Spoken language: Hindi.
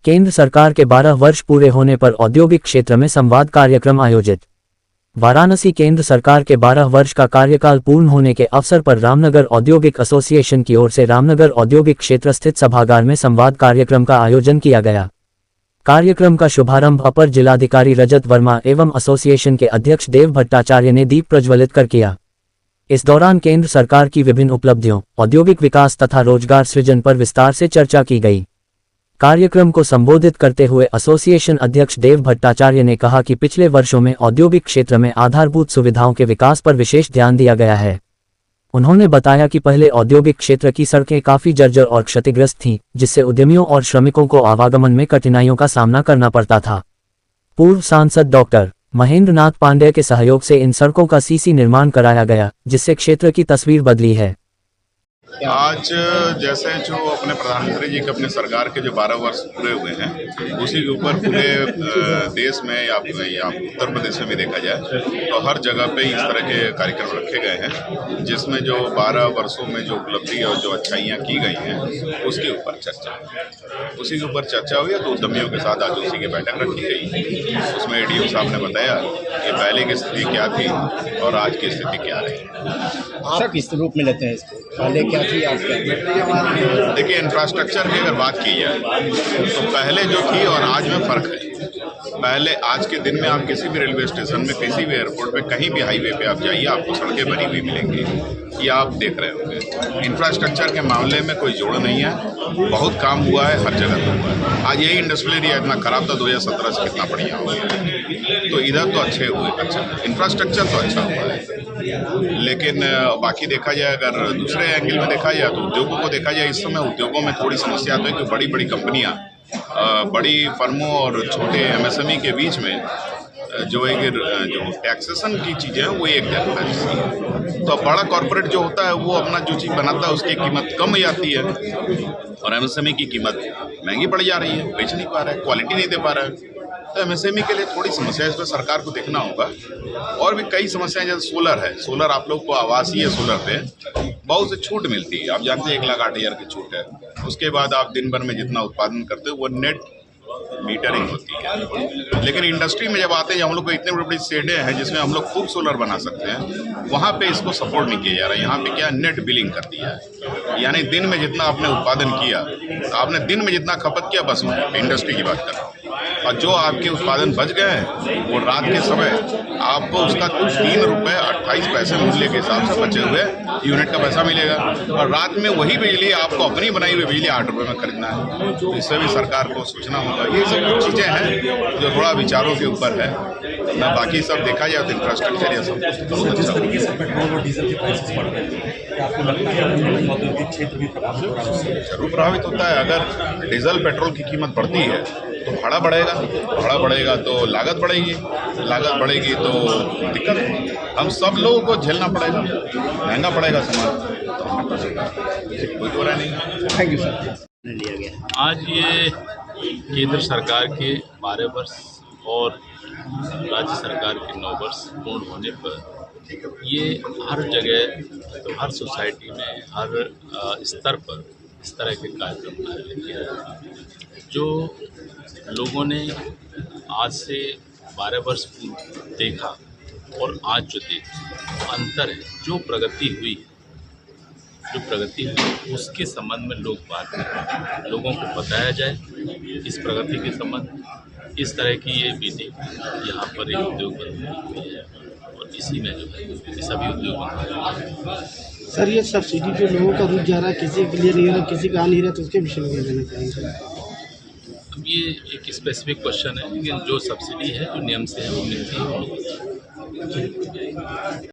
केंद्र सरकार के 12 वर्ष पूरे होने पर औद्योगिक क्षेत्र में संवाद कार्यक्रम आयोजित। वाराणसी केंद्र सरकार के 12 वर्ष का कार्यकाल पूर्ण होने के अवसर पर रामनगर औद्योगिक एसोसिएशन की ओर से रामनगर औद्योगिक क्षेत्र स्थित सभागार में संवाद कार्यक्रम का आयोजन किया गया। कार्यक्रम का शुभारंभ अपर जिलाधिकारी रजत वर्मा एवं एसोसिएशन के अध्यक्ष देव भट्टाचार्य ने दीप प्रज्वलित कर किया। इस दौरान केंद्र सरकार की विभिन्न उपलब्धियों, औद्योगिक विकास तथा रोजगार सृजन पर विस्तार से चर्चा की गई। कार्यक्रम को संबोधित करते हुए एसोसिएशन अध्यक्ष देव भट्टाचार्य ने कहा कि पिछले वर्षों में औद्योगिक क्षेत्र में आधारभूत सुविधाओं के विकास पर विशेष ध्यान दिया गया है। उन्होंने बताया कि पहले औद्योगिक क्षेत्र की सड़कें काफी जर्जर और क्षतिग्रस्त थीं, जिससे उद्यमियों और श्रमिकों को आवागमन में कठिनाइयों का सामना करना पड़ता था। पूर्व सांसद डॉक्टर महेंद्र नाथ पांडेय के सहयोग से इन सड़कों का सीसी निर्माण कराया गया, जिससे क्षेत्र की तस्वीर बदली है। आज जैसे जो अपने प्रधानमंत्री जी के अपने सरकार के जो 12 वर्ष पूरे हुए हैं, उसी के ऊपर पूरे देश में या उत्तर प्रदेश में भी देखा जाए तो हर जगह पे इस तरह के कार्यक्रम रखे गए हैं, जिसमें जो 12 वर्षों में जो उपलब्धि और जो अच्छाइयाँ की गई हैं उसके ऊपर चर्चा हुई है। तो उद्यमियों के साथ आज उसी की बैठक रखी गई। उसमें ADO साहब ने बताया कि पहले की स्थिति क्या थी और आज की स्थिति क्या रही। आप किस रूप में लेते हैं इसको? पहले क्या थी, आज क्या? देखिए, इंफ्रास्ट्रक्चर की अगर बात की जाए तो पहले जो थी और आज में फ़र्क है। पहले आज के दिन में आप किसी भी रेलवे स्टेशन में, किसी भी एयरपोर्ट पे, कहीं भी हाईवे पे आप जाइए, आपको सड़कें बनी हुई मिलेंगी। ये आप देख रहे होंगे। इंफ्रास्ट्रक्चर के मामले में कोई जोड़ नहीं है, बहुत काम हुआ है, हर जगह पे हुआ है। आज यही इंडस्ट्रियल एरिया इतना खराब था 2017 से कितना बढ़िया हो गया। तो इधर तो अच्छे हुए, अच्छा इंफ्रास्ट्रक्चर तो अच्छा हुआ है। लेकिन बाकी देखा जाए, अगर दूसरे एंगल में देखा जाए तो उद्योगों को देखा जाए, इस समय उद्योगों में थोड़ी समस्या आती है कि बड़ी बड़ी कंपनियाँ बड़ी फर्मों और छोटे MSME के बीच में जो टैक्सेशन की चीज़ें हैं वो एक जगह है। तो बड़ा कॉर्पोरेट जो होता है वो अपना जो चीज़ बनाता है उसकी कीमत कम हो जाती है और MSME की कीमत महंगी पड़ जा रही है, बेच नहीं पा रहा है, क्वालिटी नहीं दे पा रहा है। तो MSME के लिए थोड़ी समस्या है, इस पर सरकार को देखना होगा। और भी कई समस्याएं, जैसे सोलर है। सोलर आप लोग को आवासीय सोलर पे बहुत से छूट मिलती है। आप जानते हैं 1,08,000 की छूट है। उसके बाद आप दिन भर में जितना उत्पादन करते हो वो नेट मीटरिंग होती है। लेकिन इंडस्ट्री में जब आते हैं, हम लोग को इतने बड़ी बड़ी शेडें हैं जिसमें हम लोग खूब सोलर बना सकते हैं, वहाँ पे इसको सपोर्ट नहीं किया जा रहा है। यहाँ पे क्या नेट बिलिंग कर दिया है, यानी दिन में जितना आपने उत्पादन किया, आपने दिन में जितना खपत किया, बस इंडस्ट्री की बात कर रहा हूँ। और जो आपके उत्पादन बच गए हैं वो रात के समय आपको उसका ₹3.28 मूल्य के हिसाब से बचे हुए यूनिट का पैसा मिलेगा। और रात में वही बिजली आपको अपनी बनाई हुई बिजली ₹8 में खरीदना है। तो इससे भी सरकार को सोचना होगा। ये सब कुछ चीज़ें हैं जो थोड़ा विचारों के ऊपर है ना। बाकी सब देखा जाए तो इंफ्रास्ट्रक्चर या सब कुछ बहुत जिस अच्छा तरीके से पेट्रोल और डीजल के प्राइसेस बढ़ रहे हैं, क्या आपको लगता है औद्योगिक क्षेत्र भी प्रभावित हो रहा है? जरूर प्रभावित होता है। अगर डीजल पेट्रोल की कीमत बढ़ती है तो भाड़ा बढ़ेगा तो लागत बढ़ेगी तो दिक्कत होगी। हम सब लोगों को झेलना पड़ेगा, महंगा पड़ेगा सामान, तो कोई बुरा नहीं। Thank you sir. आज ये केंद्र सरकार के 12 वर्ष और राज्य सरकार के 9 वर्ष पूर्ण होने पर ये हर जगह, तो हर सोसाइटी में, हर स्तर पर इस तरह के कार्यक्रम आयोजित किया जाता है। जो लोगों ने आज से 12 वर्ष पूर्व देखा और आज जो देखा अंतर है, जो प्रगति हुई उसके संबंध में लोग बात करें, लोगों को बताया जाए इस प्रगति के संबंध। इस तरह की ये मीटिंग यहाँ पर एक उद्योग बंधु हुई है और इसी में जो है सभी उद्योग। सर, ये सब्सिडी जो लोगों का रुक जा रहा है, किसी के लिए नहीं रहा, किसी का आ नहीं रहा, तो उसके विषय में क्या कहना चाहेंगे? अब ये एक स्पेसिफिक क्वेश्चन है, लेकिन जो सब्सिडी है, जो नियम से है वो मिलती है।